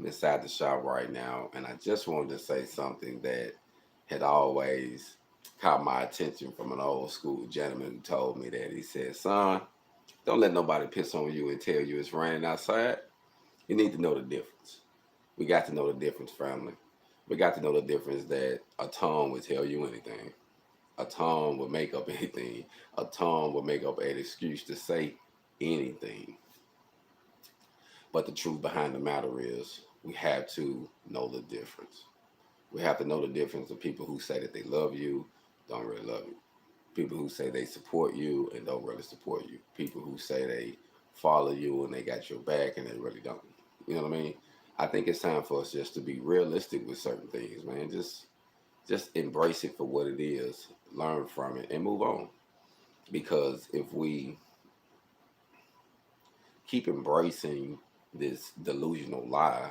inside the shop right now, and I just wanted to say something that had always caught my attention from an old school gentleman who told me that. He said, "Son, don't let nobody piss on you and tell you it's raining outside. You need to know the difference. We got to know the difference, family. We got to know the difference that a tongue will tell you anything. A tongue will make up anything. A tongue will make up an excuse to say anything. But the truth behind the matter is we have to know the difference. We have to know the difference of people who say that they love you, don't really love you. People who say they support you and don't really support you. People who say they follow you and they got your back and they really don't. You know what I mean? I think it's time for us just to be realistic with certain things, man. Just embrace it for what it is, learn from it, and move on. Because if we keep embracing this delusional lie,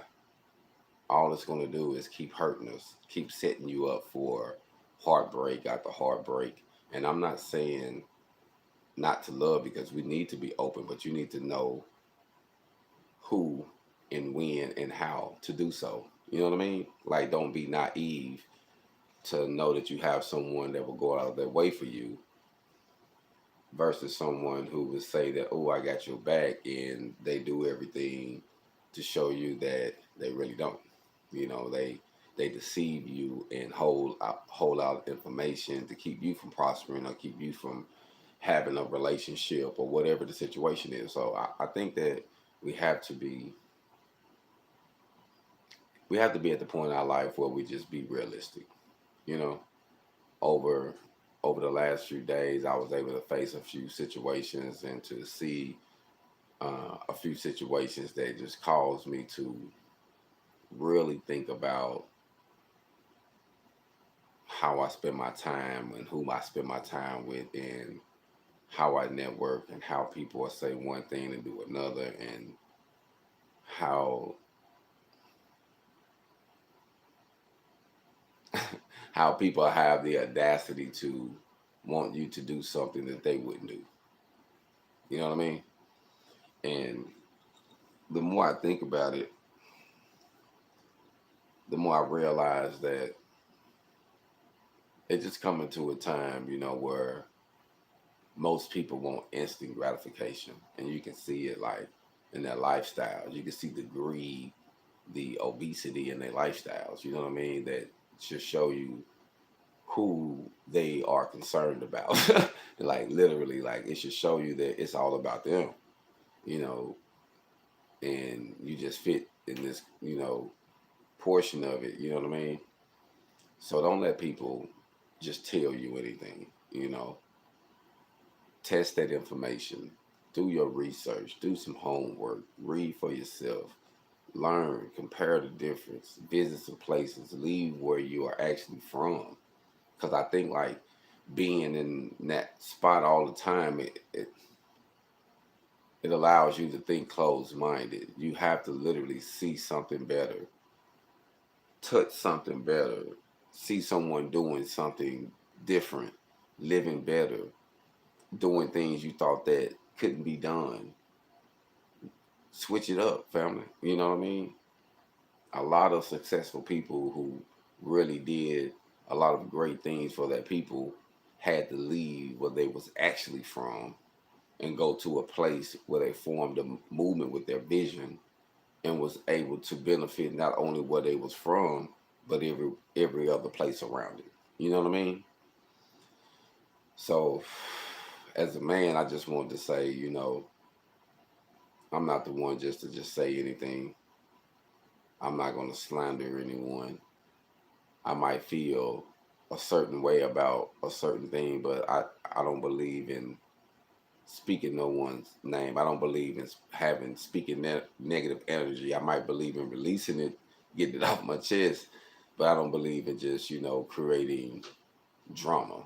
all it's going to do is keep hurting us, keep setting you up for heartbreak after heartbreak. And I'm not saying not to love, because we need to be open, but you need to know who and when and how to do so. You know what I mean? Like, don't be naive to know that you have someone that will go out of their way for you versus someone who would say that, oh, I got your back, and they do everything to show you that they really don't. You know, they deceive you and hold out information to keep you from prospering or keep you from having a relationship or whatever the situation is. So I think that we have to be we have to be at the point in our life where we just be realistic. You know, over over the last few days, I was able to face a few situations and to see a few situations that just caused me to really think about how I spend my time and whom I spend my time with, and how I network, and how people will say one thing and do another, and how how people have the audacity to want you to do something that they wouldn't do. You know what I mean? And the more I think about it, the more I realize that it just coming to a time, where most people want instant gratification, and you can see it like in their lifestyles. You can see the greed, the obesity in their lifestyles. You know what I mean? That should show you who they are concerned about. Like, literally, like, it should show you that it's all about them. You know, and you just fit in this, portion of it. You know what I mean? So don't let people just tell you anything. Test that information, do your research, do some homework, read for yourself, learn, compare the difference, visit some places, leave where you are actually from. Because I think, like, being in that spot all the time, it allows you to think closed minded. You have to literally see something better, touch something better, see someone doing something different, living better, doing things you thought that couldn't be done. Switch it up, family. You know what I mean? A lot of successful people who really did a lot of great things for their people had to leave where they was actually from and go to a place where they formed a movement with their vision and was able to benefit not only where they was from, but every other place around it. You know what I mean? So as a man, I just wanted to say, I'm not the one just to just say anything. I'm not going to slander anyone. I might feel a certain way about a certain thing, but I don't believe in speaking no one's name. I don't believe in having speaking negative energy. I might believe in releasing it, getting it off my chest, but I don't believe in just, creating drama.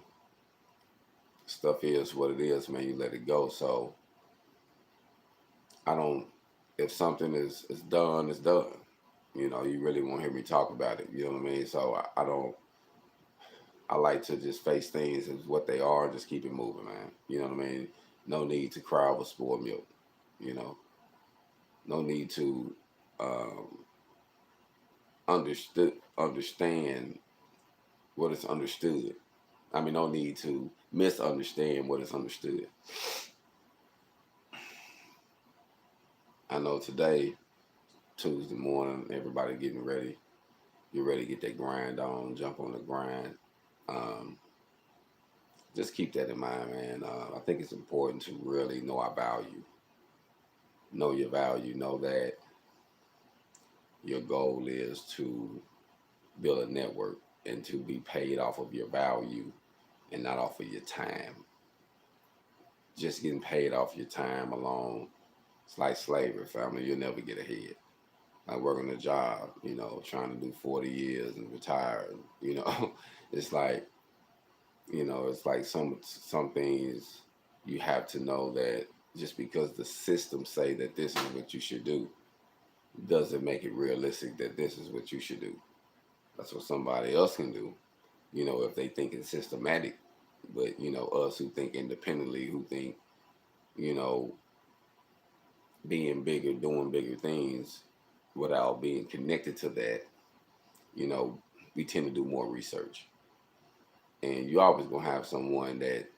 Stuff is what it is, man. You let it go. So I don't, if something is done, it's done. You really won't hear me talk about it. You know what I mean? So I don't, I like to just face things as what they are and just keep it moving, man. You know what I mean? No need to cry over spoiled milk. You know, no need to um, understand what is understood. I mean, no need to misunderstand what is understood. I know today, Tuesday morning, everybody getting ready. Get ready to get that grind on, jump on the grind. Um, just keep that in mind, man. I think it's important to really know our value. Know your value. Know that your goal is to build a network and to be paid off of your value and not off of your time. Just getting paid off your time alone, it's like slavery, family. You'll never get ahead. Like working a job, trying to do 40 years and retire, it's like, it's like some things you have to know that just because the system say that this is what you should do doesn't make it realistic that this is what you should do. That's what somebody else can do, if they think it's systematic. But, us who think independently, who think, you know, being bigger, doing bigger things without being connected to that, we tend to do more research. And you always gonna have someone that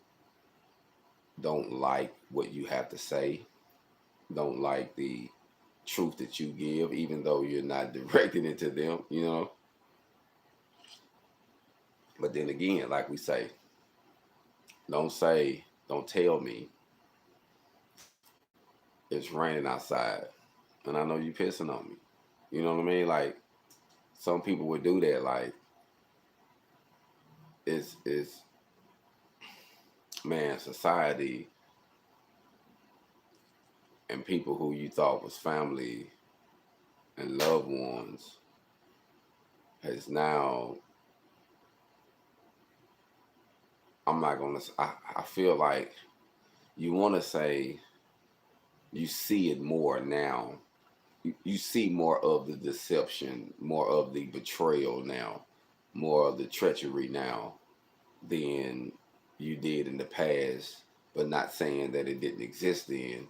don't like what you have to say, don't like the truth that you give, even though you're not directing it to them. But then again, like we say, don't tell me it's raining outside and I know you pissing on me. You know what I mean? Like some people would do that. Like it's man, society and people who you thought was family and loved ones has now, I'm not gonna, I feel like you want to say you see it more now. You see more of the deception, more of the betrayal now, more of the treachery now than you did in the past, but not saying that it didn't exist then.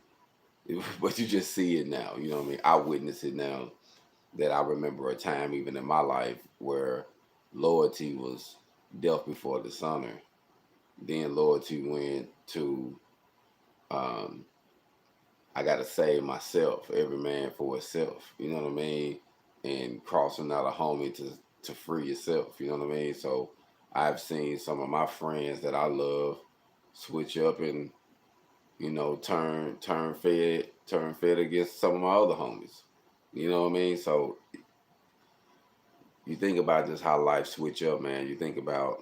But you just see it now. You know what I mean? I witness it now. That I remember a time even in my life where loyalty was death before dishonor. Then loyalty went to I gotta save myself, every man for himself. You know what I mean? And crossing out a homie to free yourself. You know what I mean? So I've seen some of my friends that I love switch up and turn fed against some of my other homies. You know what I mean? So you think about just how life switch up, man. You think about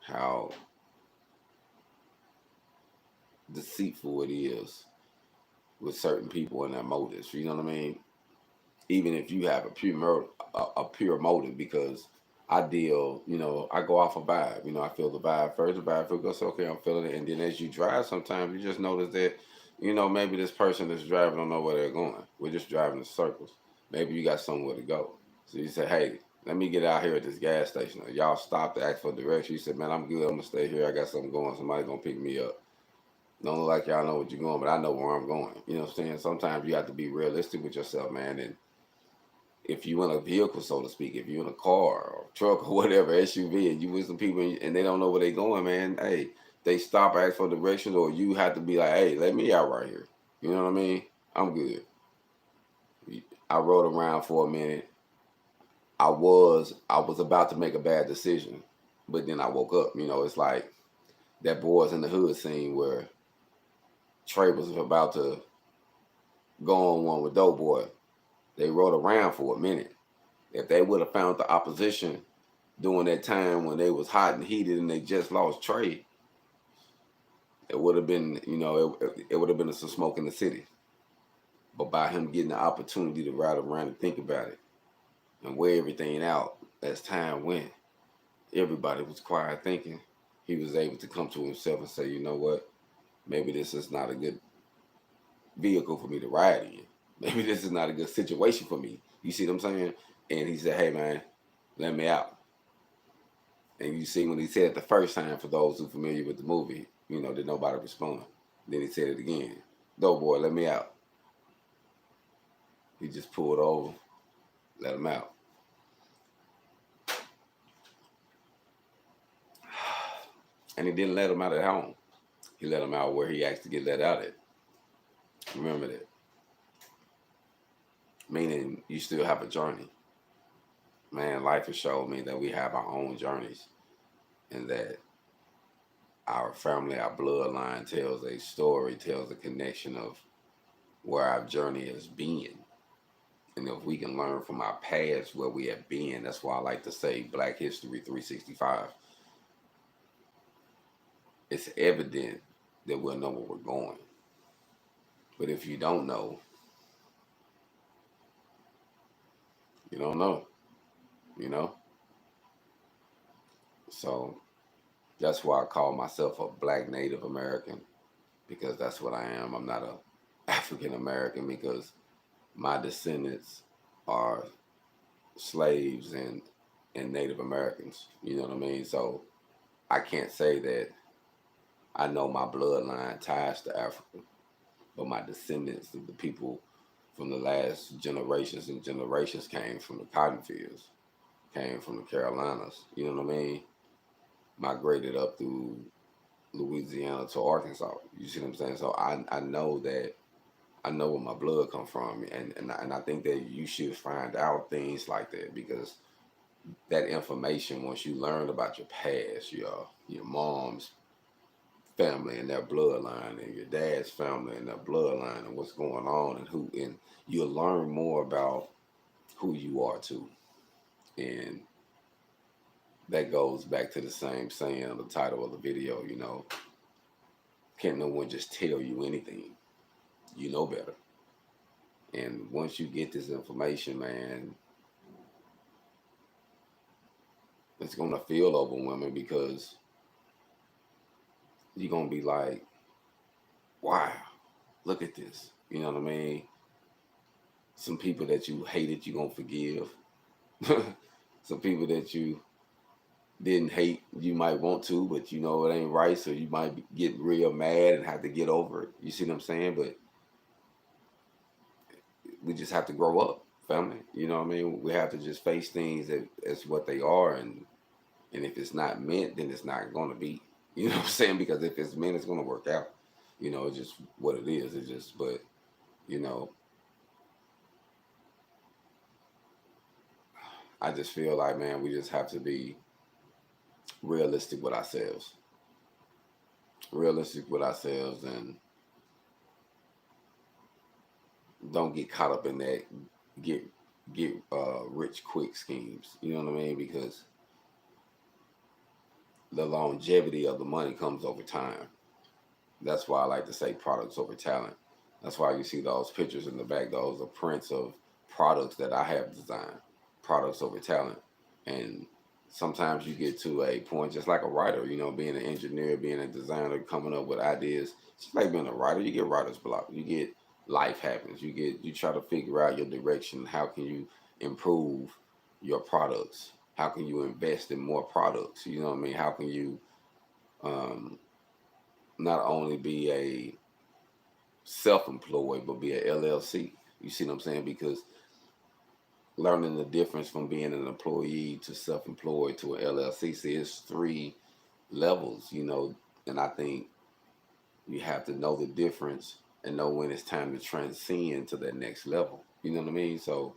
how deceitful it is with certain people and their motives. You know what I mean? Even if you have a pure motive, because I deal, I go off a vibe. I feel the vibe first. The vibe feels okay. I'm feeling it, and then as you drive, sometimes you just notice that, maybe this person that's driving don't know where they're going. We're just driving in circles. Maybe you got somewhere to go. So you say, hey, let me get out here at this gas station. Y'all stop to ask for direction. You said, man, I'm good. I'm gonna stay here. I got something going. Somebody gonna pick me up. Don't look like y'all know what you're going, but I know where I'm going. You know what I'm saying? Sometimes you have to be realistic with yourself, man. And if you in a vehicle, so to speak, if you're in a car or truck or whatever, SUV, and you with some people and they don't know where they going, man, hey, they stop, ask for directions, or you have to be like, hey, let me out right here. You know what I mean? I'm good. I rode around for a minute. I was about to make a bad decision, but then I woke up. It's like that Boys in the Hood scene where Trey was about to go on one with Doughboy. They rode around for a minute. If they would have found the opposition during that time when they was hot and heated and they just lost Trey, it would have been, it would have been some smoke in the city. But by him getting the opportunity to ride around and think about it and weigh everything out as time went, everybody was quiet thinking. He was able to come to himself and say, you know what, maybe this is not a good vehicle for me to ride in. Maybe this is not a good situation for me. You see what I'm saying? And he said, hey, man, let me out. And you see when he said it the first time, for those who are familiar with the movie, did nobody respond. Then he said it again. Doughboy, let me out. He just pulled over. Let them out. And he didn't let them out at home. He let them out where he actually get let out at. Remember that. Meaning you still have a journey. Man, life has showed me that we have our own journeys and that our family, our bloodline tells a story, tells a connection of where our journey has been. And if we can learn from our past where we have been, that's why I like to say Black History 365. It's evident that we'll know where we're going. But if you don't know, you don't know, you know? So that's why I call myself a Black Native American, because that's what I am. I'm not a African American because my descendants are slaves and Native Americans. You know what I mean? So I can't say that I know my bloodline ties to Africa, but my descendants, the people from the last generations and generations came from the cotton fields, came from the Carolinas. You know what I mean? Migrated up through Louisiana to Arkansas. You see what I'm saying? So I know that I know where my blood come from, and I think that you should find out things like that, because that information, once you learn about your past, your mom's family and their bloodline, and your dad's family and their bloodline, and what's going on, and you'll learn more about who you are too. And that goes back to the same saying of the title of the video, can't no one just tell you anything. You know better. And once you get this information, man, it's going to feel overwhelming, because you're going to be like, wow, look at this. You know what I mean? Some people that you hated, you're going to forgive. Some people that you didn't hate, you might want to, but you know it ain't right, so you might get real mad and have to get over it. You see what I'm saying? But we just have to grow up, family. You know what I mean? We have to just face things as what they are, and if it's not meant, then it's not going to be. You know what I'm saying? Because if it's meant, it's going to work out. It's just what it is. It's just, but, I just feel like, man, we just have to be realistic with ourselves. Realistic with ourselves, and don't get caught up in that get rich quick schemes. You know what I mean? Because the longevity of the money comes over time. That's why I like to say products over talent. That's why you see those pictures in the back. Those are prints of products that I have designed. Products over talent. And sometimes you get to a point, just like a writer, being an engineer, being a designer, coming up with ideas. It's just like being a writer. You get writer's block. You get life happens. You try to figure out your direction. How can you improve your products? How can you invest in more products? You know what I mean? How can you not only be a self-employed, but be a LLC? You see what I'm saying? Because learning the difference from being an employee to self-employed to an LLC, see, it's 3 levels, and I think you have to know the difference and know when it's time to transcend to that next level. You know what I mean? So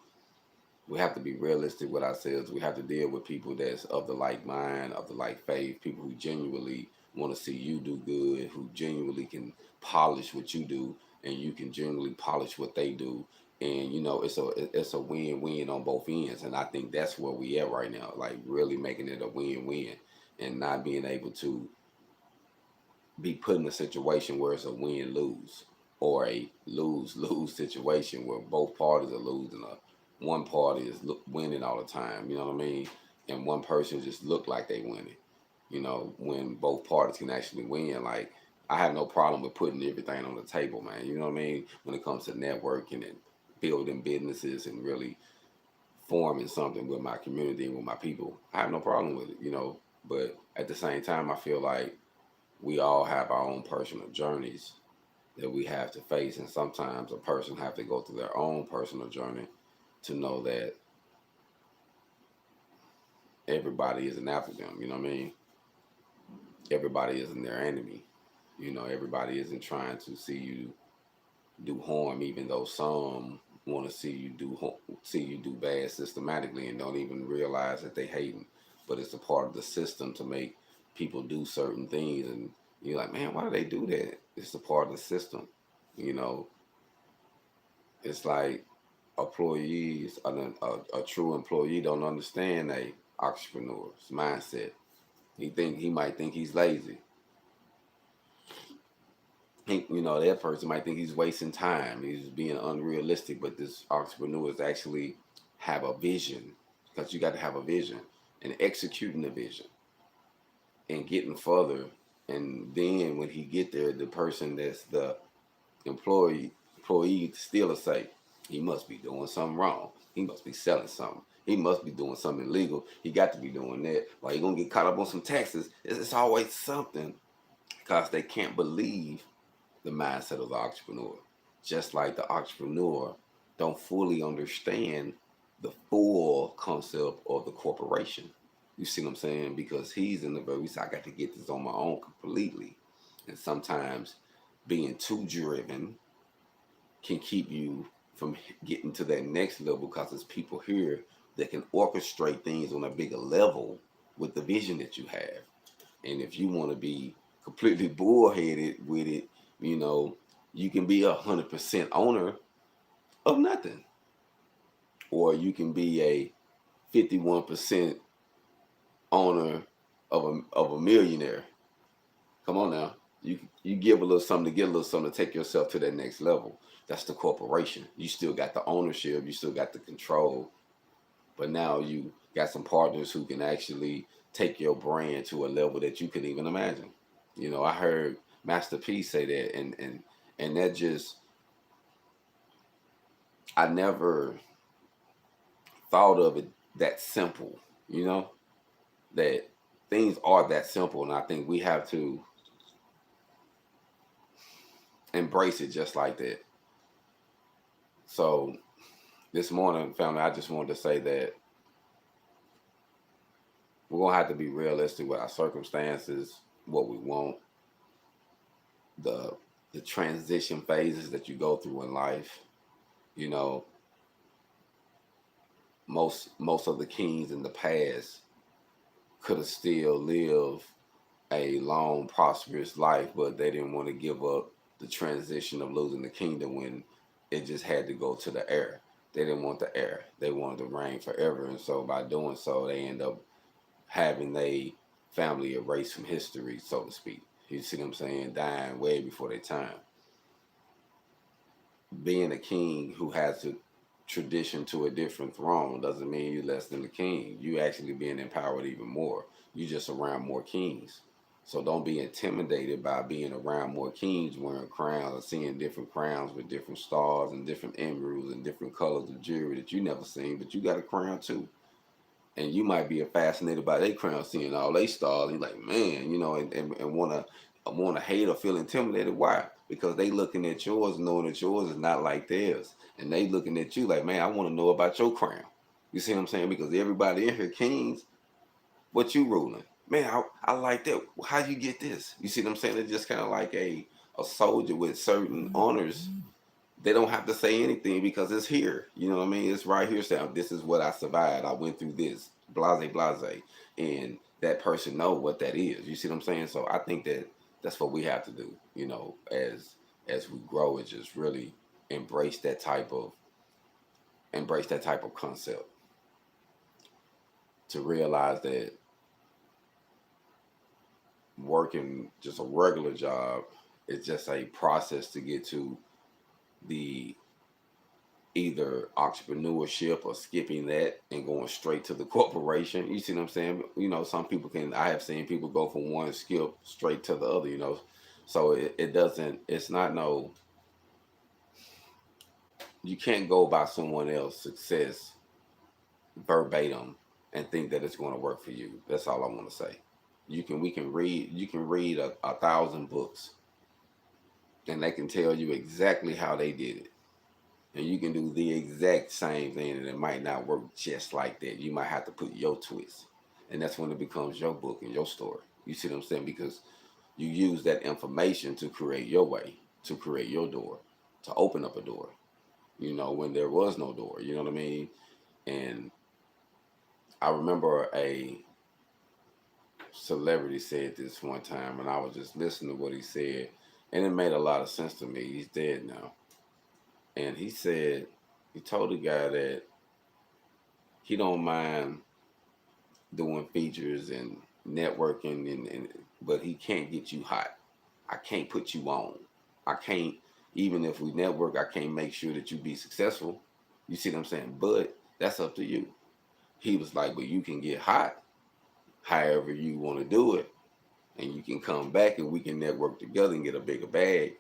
we have to be realistic with ourselves. We have to deal with people that's of the like mind, of the like faith, people who genuinely want to see you do good, who genuinely can polish what you do, and you can genuinely polish what they do. And it's a win-win on both ends. And I think that's where we at right now, like really making it a win-win, and not being able to be put in a situation where it's a win-lose, or a lose-lose situation where both parties are losing. One party is winning all the time, you know what I mean? And one person just look like they winning, when both parties can actually win. Like, I have no problem with putting everything on the table, man. You know what I mean? When it comes to networking and building businesses and really forming something with my community and with my people, I have no problem with it. But at the same time, I feel like we all have our own personal journeys that we have to face, and sometimes a person have to go through their own personal journey to know that everybody isn't after them. You know what I mean? Everybody isn't their enemy. You know, everybody isn't trying to see you do harm, even though some want to see you do bad systematically and don't even realize that they hating. But it's a part of the system to make people do certain things, and you're like, man, why do they do that? It's a part of the system. You know, it's like employees, a true employee don't understand a entrepreneur's mindset. He might think he's lazy. You know, that person might think he's wasting time. He's being unrealistic, but this entrepreneur is actually have a vision, because you got to have a vision and executing the vision and getting further. And then when he get there, the person that's the employee still will say, he must be doing something wrong. He must be selling something. He must be doing something illegal. He got to be doing that. Or he gonna get caught up on some taxes. It's always something, because they can't believe the mindset of the entrepreneur. Just like the entrepreneur don't fully understand the full concept of the corporation. You see what I'm saying? Because he's in the very, I got to get this on my own completely. And sometimes being too driven can keep you from getting to that next level, because there's people here that can orchestrate things on a bigger level with the vision that you have. And if you want to be completely bullheaded with it, you know, you can be 100% owner of nothing, or you can be a 51% owner of a millionaire. Come on now, you give a little something to get a little something to take yourself to that next level. That's the corporation. You still got the ownership, you still got the control, but now you got some partners who can actually take your brand to a level that you couldn't even imagine. You know, I heard Master P say that, and that just, I never thought of it that simple. You know, that things are that simple, and I think we have to embrace it just like that. So this morning, family, I just wanted to say that we're gonna have to be realistic with our circumstances, what we want, the transition phases that you go through in life. You know, most of the kings in the past could have still lived a long, prosperous life, but they didn't want to give up the transition of losing the kingdom when it just had to go to the air. They didn't want the air. They wanted to reign forever. And so by doing so, they end up having a family erased from history, so to speak. You see what I'm saying? Dying way before their time. Being a king who has a tradition to a different throne doesn't mean you're less than the king. You actually being empowered even more. You just around more kings. So don't be intimidated by being around more kings wearing crowns or seeing different crowns with different stars and different emeralds and different colors of jewelry that you never seen, but you got a crown too. And you might be fascinated by their crown, seeing all they stars, and you're like, man, you know, and wanna hate or feel intimidated. Why? Because they looking at yours, knowing that yours is not like theirs, and they looking at you like, man, I want to know about your crown. You see what I'm saying? Because everybody in here kings, what you ruling? Man, I like that. How you get this? You see what I'm saying? It's just kind of like a soldier with certain honors. They don't have to say anything because it's here. You know what I mean? It's right here saying, this is what I survived. I went through this. Blase, blase. And that person know what that is. You see what I'm saying? So I think that that's what we have to do, you know, as we grow, is just really embrace that type of concept. To realize that working just a regular job is just a process to get to the either entrepreneurship or skipping that and going straight to the corporation. You see what I'm saying? You know, some people can, I have seen people go from one skip straight to the other, you know. So it doesn't, it's not no, you can't go by someone else's success verbatim and think that it's going to work for you. That's all I want to say. You can read a 1,000 books and they can tell you exactly how they did it. And you can do the exact same thing, and it might not work just like that. You might have to put your twist. And that's when it becomes your book and your story. You see what I'm saying? Because you use that information to create your way, to create your door, to open up a door, when there was no door. You know what I mean? And I remember a celebrity said this one time, and I was just listening to what he said, and it made a lot of sense to me. He's dead now. And he told the guy that he don't mind doing features and networking, but he can't get you hot. I can't put you on. I can't, even if we network, I can't make sure that you be successful. You see what I'm saying? But that's up to you. He was like, but you can get hot however you want to do it. And you can come back and we can network together and get a bigger bag.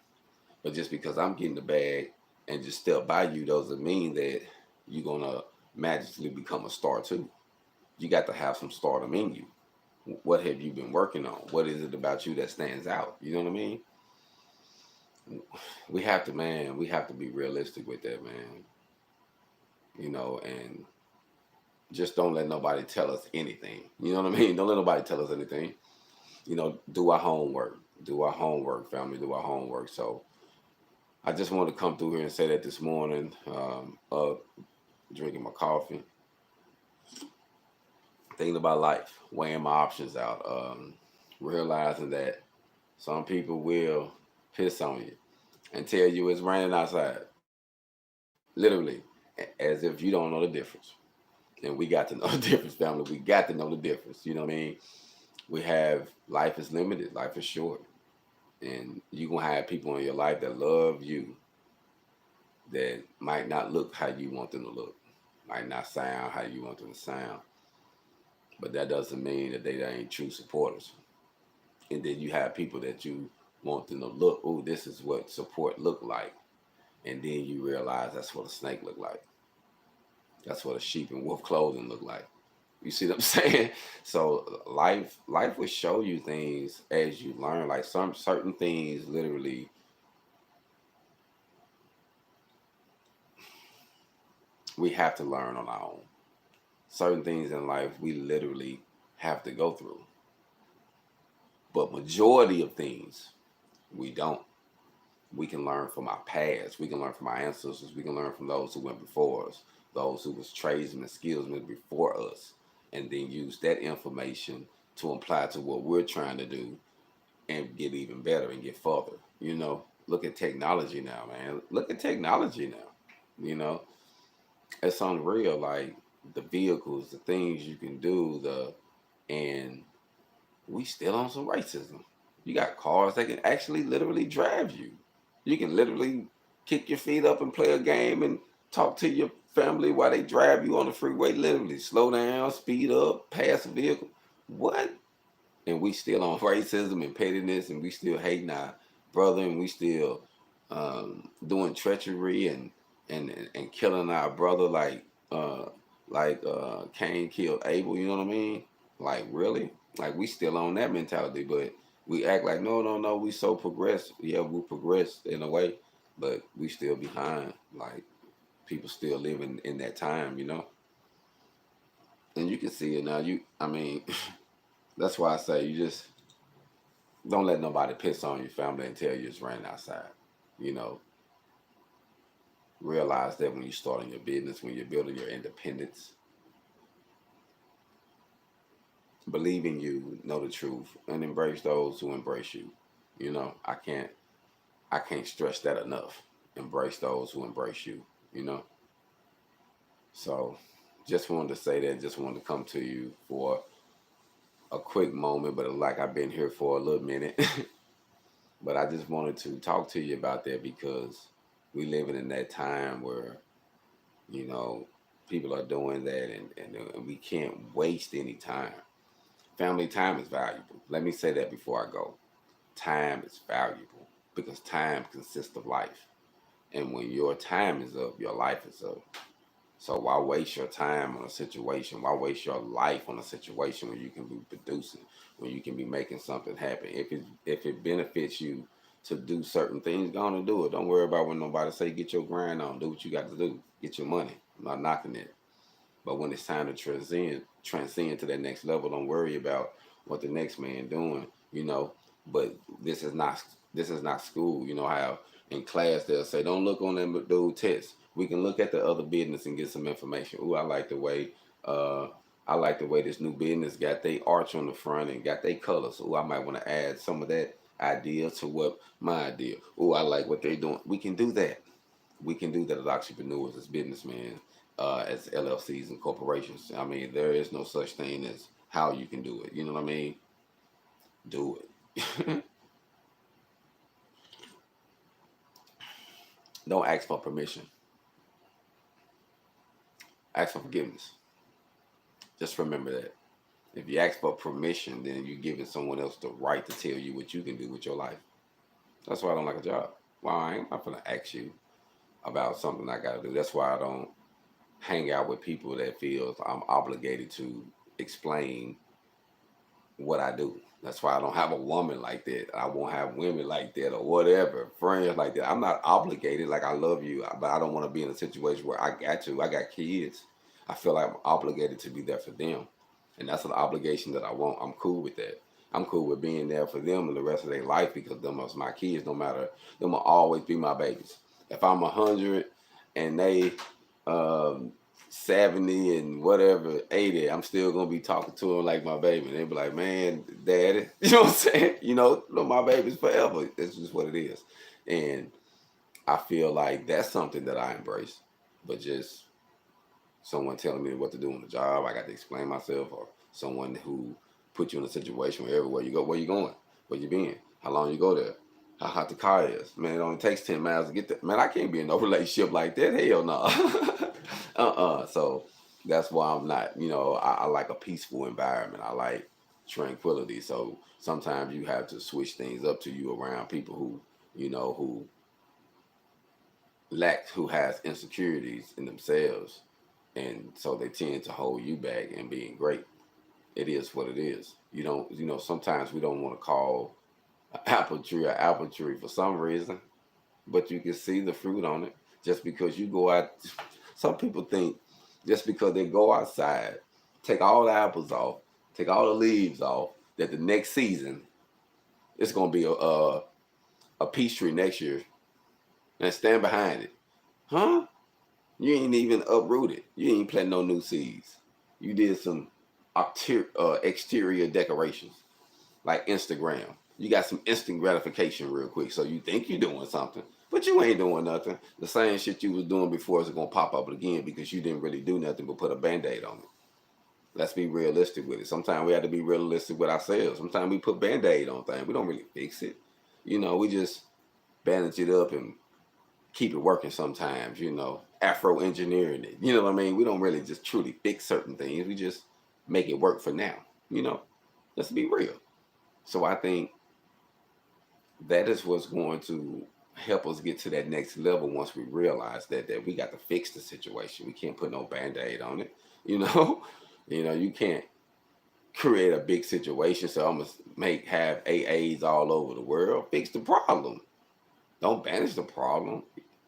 But just because I'm getting the bag and just step by you doesn't mean that you're going to magically become a star too. You got to have some stardom in you. What have you been working on? What is it about you that stands out? You know what I mean? We have to, man, we have to be realistic with that, man. And just don't let nobody tell us anything. You know what I mean? Don't let nobody tell us anything. Do our homework. Do our homework, family. Do our homework. So I just wanted to come through here and say that this morning, drinking my coffee, thinking about life, weighing my options out, realizing that some people will piss on you and tell you it's raining outside, literally, as if you don't know the difference. And we got to know the difference, family. We got to know the difference. You know what I mean? Life is limited, life is short. And you're going to have people in your life that love you that might not look how you want them to look, might not sound how you want them to sound. But that doesn't mean that they ain't true supporters. And then you have people that you want them to look, oh, this is what support look like. And then you realize that's what a snake look like. That's what a sheep in wolf clothing look like. You see what I'm saying? So life will show you things as you learn. Like some certain things literally we have to learn on our own. Certain things in life we literally have to go through. But majority of things we don't. We can learn from our past. We can learn from our ancestors. We can learn from those who went before us, those who was tradesmen, skillsmen before us, and then use that information to apply to what we're trying to do and get even better and get further. Look at technology now, man. Look at technology now. It's unreal. Like the vehicles, the things you can do, and we still on some racism. You got cars that can actually literally drive you. You can literally kick your feet up and play a game and talk to your family while they drive you on the freeway. Literally slow down, speed up, pass a vehicle. What? And we still on racism and pettiness, and we still hating our brother, and we still doing treachery and killing our brother like Cain killed Abel. You know what I mean? Like really? Like we still on that mentality, but we act like no, we so progressed. Yeah, we progressed in a way, but we still behind. Like people still living in that time, And you can see it now. I mean, that's why I say you just don't let nobody piss on your family and tell you it's raining outside. You know, realize that when you're starting your business, when you're building your independence, believe in you, know the truth, and embrace those who embrace you. I can't stress that enough. Embrace those who embrace you, you know? So just wanted to say that, just wanted to come to you for a quick moment, but like I've been here for a little minute. But I just wanted to talk to you about that because we living in that time where, you know, people are doing that and we can't waste any time. Family time is valuable. Let me say that before I go. Time is valuable because time consists of life. And when your time is up, your life is up. So why waste your time on a situation? Why waste your life on a situation when you can be producing, when you can be making something happen? If it benefits you to do certain things, go on and do it. Don't worry about when nobody say get your grind on. Do what you got to do. Get your money. I'm not knocking it. But when it's time to transcend to that next level, don't worry about what the next man doing, you know. But this is not school. You know how in class they'll say, don't look on them dude tests. We can look at the other business and get some information. Ooh, uh I like the way this new business got they arch on the front and got they colors. Ooh, I might want to add some of that idea to what my idea. Ooh, I like what they're doing. We can do that. We can do that as entrepreneurs, as businessmen, as LLCs and corporations. I mean, there is no such thing as how you can do it. You know what I mean? Do it. Don't ask for permission. Ask for forgiveness. Just remember that. If you ask for permission, then you're giving someone else the right to tell you what you can do with your life. That's why I don't like a job. Why I ain't not gonna ask you about something I gotta do. That's why I don't hang out with people that feels I'm obligated to explain what I do. That's why I don't have a woman like that. I won't have women like that or whatever, friends like that. I'm not obligated. Like I love you, but I don't want to be in a situation where I got to. I got kids. I feel like I'm obligated to be there for them, and that's an obligation that I want. I'm cool with that. I'm cool with being there for them and the rest of their life because them are my kids. No matter them will always be my babies. If I'm 100 and they um, 70 and whatever, 80, I'm still gonna be talking to them like my baby. And they be like, man, daddy, you know what I'm saying? My baby's forever. That's just what it is. And I feel like that's something that I embrace. But just someone telling me what to do on the job, I got to explain myself, or someone who put you in a situation where everywhere you go, where you going? Where you been? How long you go there? How hot the car is? Man, it only takes 10 miles to get there. Man, I can't be in no relationship like that. Hell no. So that's why I'm not, I like a peaceful environment. I like tranquility. So sometimes you have to switch things up to you around people who who has insecurities in themselves. And so they tend to hold you back and being great. It is what it is. Sometimes we don't want to call an apple tree for some reason, but you can see the fruit on it just because you go out. Some people think just because they go outside, take all the apples off, take all the leaves off, that the next season it's gonna be a peach tree next year, and stand behind it, huh? You ain't even uprooted. You ain't planting no new seeds. You did some exterior decorations like Instagram. You got some instant gratification real quick. So you think you're doing something, but you ain't doing nothing. The same shit you was doing before is going to pop up again because you didn't really do nothing but put a Band-Aid on it. Let's be realistic with it. Sometimes we have to be realistic with ourselves. Sometimes we put Band-Aid on things. We don't really fix it. We just bandage it up and keep it working sometimes, Afro engineering it. You know what I mean? We don't really just truly fix certain things. We just make it work for now, Let's be real. So I think that is what's going to help us get to that next level once we realize that we got to fix the situation. We can't put no Band-Aid on it, you know? You can't create a big situation so I'm gonna have AAs all over the world. Fix the problem. Don't banish the problem.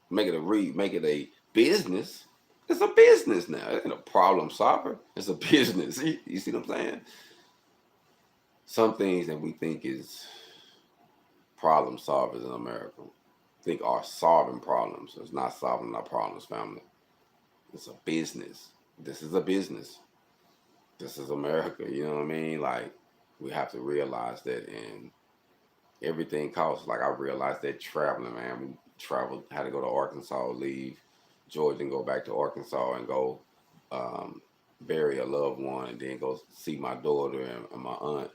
Make it a business. It's a business now. It ain't a problem solver. It's a business. You see what I'm saying? Some things that we think is problem solvers in America think are solving problems. It's not solving our problems, family. It's a business. This is a business. This is America. You know what I mean? Like, we have to realize that, and everything costs. Like, I realized that traveling, man. We traveled, had to go to Arkansas, leave Georgia, and go back to Arkansas and go bury a loved one, and then go see my daughter and my aunt.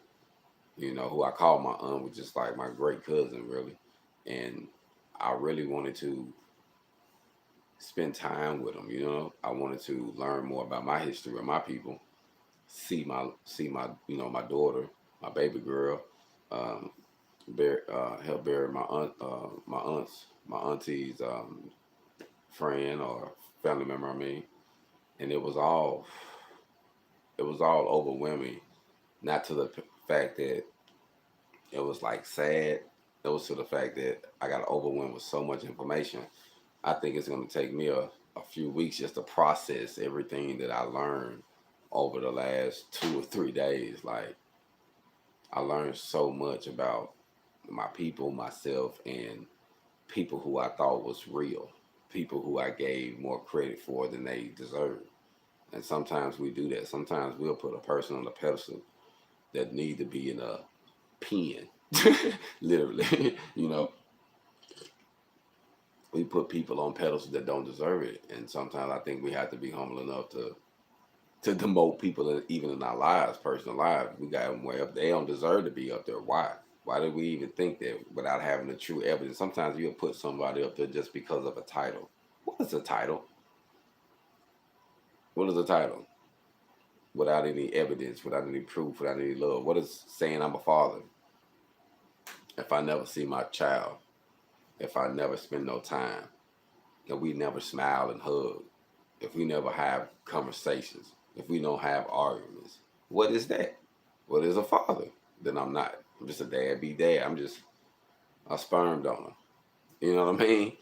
Who I call my aunt, was just like my great cousin, really. And I really wanted to spend time with them. I wanted to learn more about my history of my people, see my my daughter, my baby girl, um, help bury my auntie's friend or family member. I mean, and it was all overwhelming. Not to the fact that it was like sad. It was to the fact that I got overwhelmed with so much information. I think it's going to take me a a few weeks just to process everything that I learned over the last 2 or 3 days. Like, I learned so much about my people, myself, and people who I thought was real, people who I gave more credit for than they deserve. And sometimes we do that. Sometimes we'll put a person on a pedestal that need to be in a pen, literally. We put people on pedestals that don't deserve it. And sometimes I think we have to be humble enough to demote people, even in our lives, personal lives. We got them way up. They don't deserve to be up there. Why? Why did we even think that without having the true evidence? Sometimes you'll put somebody up there just because of a title. What is a title? What is a title? Without any evidence, without any proof, without any love. What is saying I'm a father if I never see my child? If I never spend no time? If we never smile and hug? If we never have conversations? If we don't have arguments? What is that? What is a father? Then I'm not. I'm just a dad be dad. I'm just a sperm donor. You know what I mean?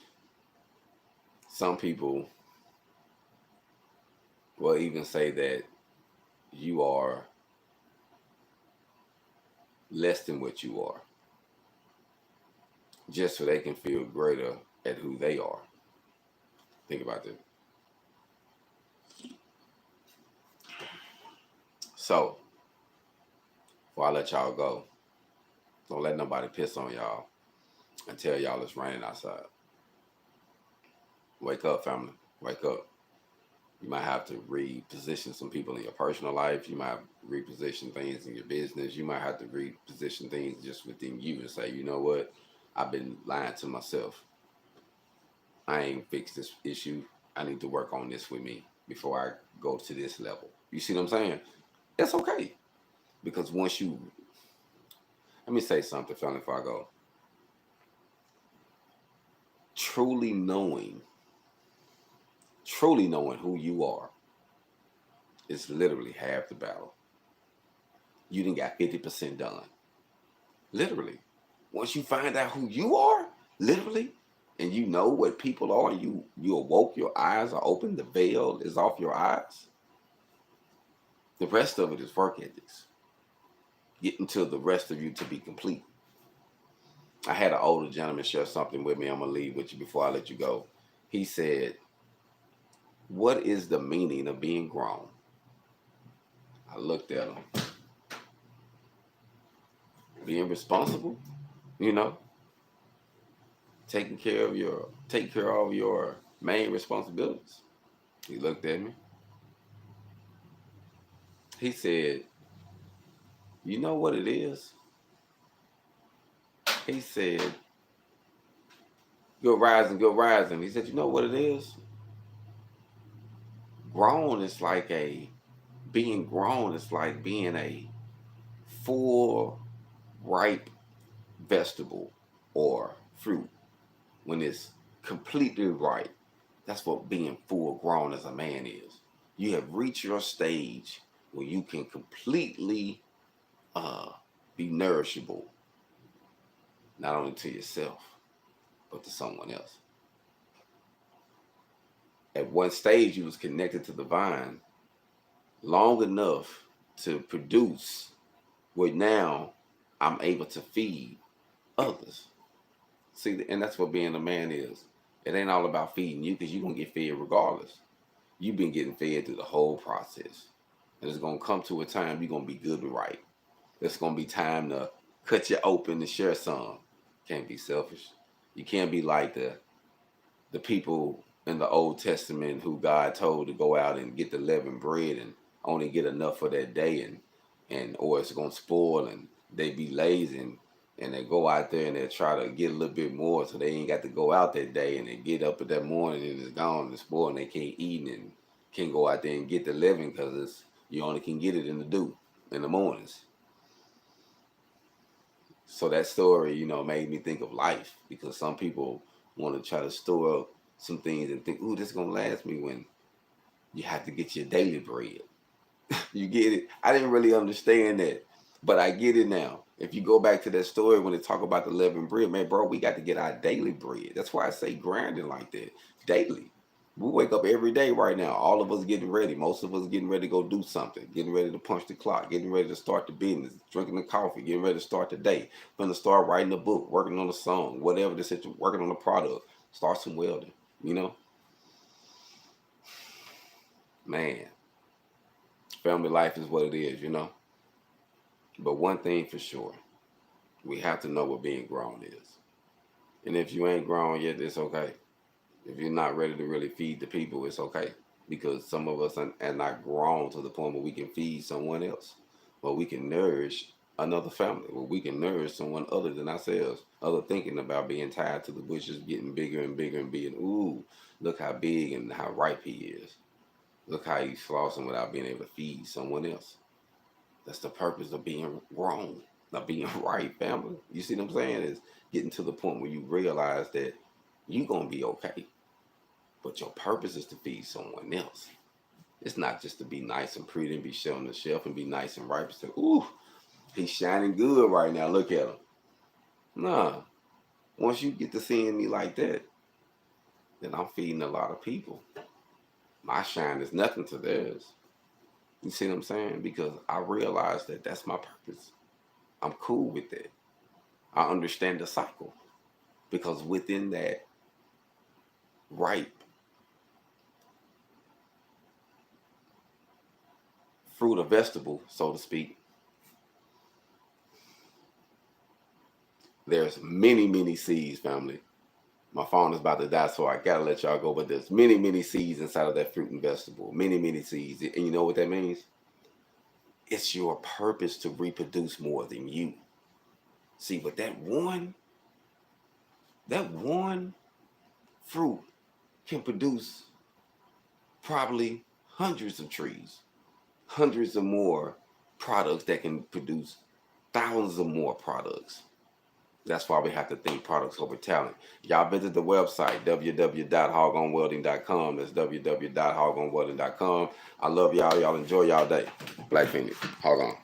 Some people will even say that you are less than what you are, just so they can feel greater at who they are. Think about that. So, before I let y'all go, don't let nobody piss on y'all and tell y'all it's raining outside. Wake up, family. Wake up. You might have to reposition some people in your personal life. You might reposition things in your business. You might have to reposition things just within you and say, you know what? I've been lying to myself. I ain't fixed this issue. I need to work on this with me before I go to this level. You see what I'm saying? That's okay. Because once you, let me say something, family, before I go. Truly knowing who you are is literally half the battle. You done got 50% done. Literally. Once you find out who you are, literally, and you know what people are, you awoke, your eyes are open, the veil is off your eyes. The rest of it is work ethics. Getting to the rest of you to be complete. I had an older gentleman share something with me. I'm going to leave with you before I let you go. He said, what is the meaning of being grown? I looked at him. Being responsible, taking care of your main responsibilities. He looked at me. He said, you know what it is? He said, good rising, good rising. He said, you know what it is? Being grown is like being a full ripe vegetable or fruit. When it's completely ripe, that's what being full grown as a man is. You have reached your stage where you can completely be nourishable, not only to yourself, but to someone else. At one stage, you was connected to the vine long enough to produce what now I'm able to feed others. See, and that's what being a man is. It ain't all about feeding you, because you're going to get fed regardless. You've been getting fed through the whole process. And it's going to come to a time you're going to be good and right. It's going to be time to cut you open and share some. Can't be selfish. You can't be like the people in the Old Testament who God told to go out and get the leavened bread and only get enough for that day, or it's going to spoil, and they be lazy and they go out there and they try to get a little bit more so they ain't got to go out that day, and they get up at that morning and it's gone and it's spoiled and they can't eat and can't go out there and get the leaven because you only can get it in the dew in the mornings. So that story, made me think of life, because some people want to try to store up some things and think, ooh, this is going to last me, when you have to get your daily bread. You get it? I didn't really understand that, but I get it now. If you go back to that story when they talk about the leavened bread, man, bro, we got to get our daily bread. That's why I say grinding like that, daily. We wake up every day right now. All of us getting ready. Most of us getting ready to go do something. Getting ready to punch the clock. Getting ready to start the business. Drinking the coffee. Getting ready to start the day. Gonna start writing a book. Working on a song. Whatever the situation. Working on a product. Start some welding. You know? Man. Family life is what it is, you know? But one thing for sure. We have to know what being grown is. And if you ain't grown yet, it's okay. If you're not ready to really feed the people, it's okay. Because some of us are not grown to the point where we can feed someone else. Where we can nourish another family. Where we can nourish someone other than ourselves. Other thinking about being tied to the bushes, getting bigger and bigger and being, ooh, look how big and how ripe he is. Look how he's flossing without being able to feed someone else. That's the purpose of being grown. Not being right, family. You see what I'm saying? Is getting to the point where you realize that you're going to be okay. But your purpose is to feed someone else. It's not just to be nice and pretty and be showing the shelf and be nice and ripe. Say, ooh, he's shining good right now. Look at him. Nah. Once you get to seeing me like that, then I'm feeding a lot of people. My shine is nothing to theirs. You see what I'm saying? Because I realize that that's my purpose. I'm cool with that. I understand the cycle. Because within that ripe fruit or vegetable, so to speak, there's many, many seeds, family. My phone is about to die, so I gotta let y'all go. But there's many, many seeds inside of that fruit and vegetable. Many, many seeds. And you know what that means? It's your purpose to reproduce more than you. See, but that one fruit can produce probably hundreds of trees, hundreds of more products that can produce thousands of more products. That's why we have to think products over talent. Y'all visit the website, www.HogOnWelding.com. That's www.HogOnWelding.com. I love y'all. Y'all enjoy y'all day. Black Phoenix. HogOn.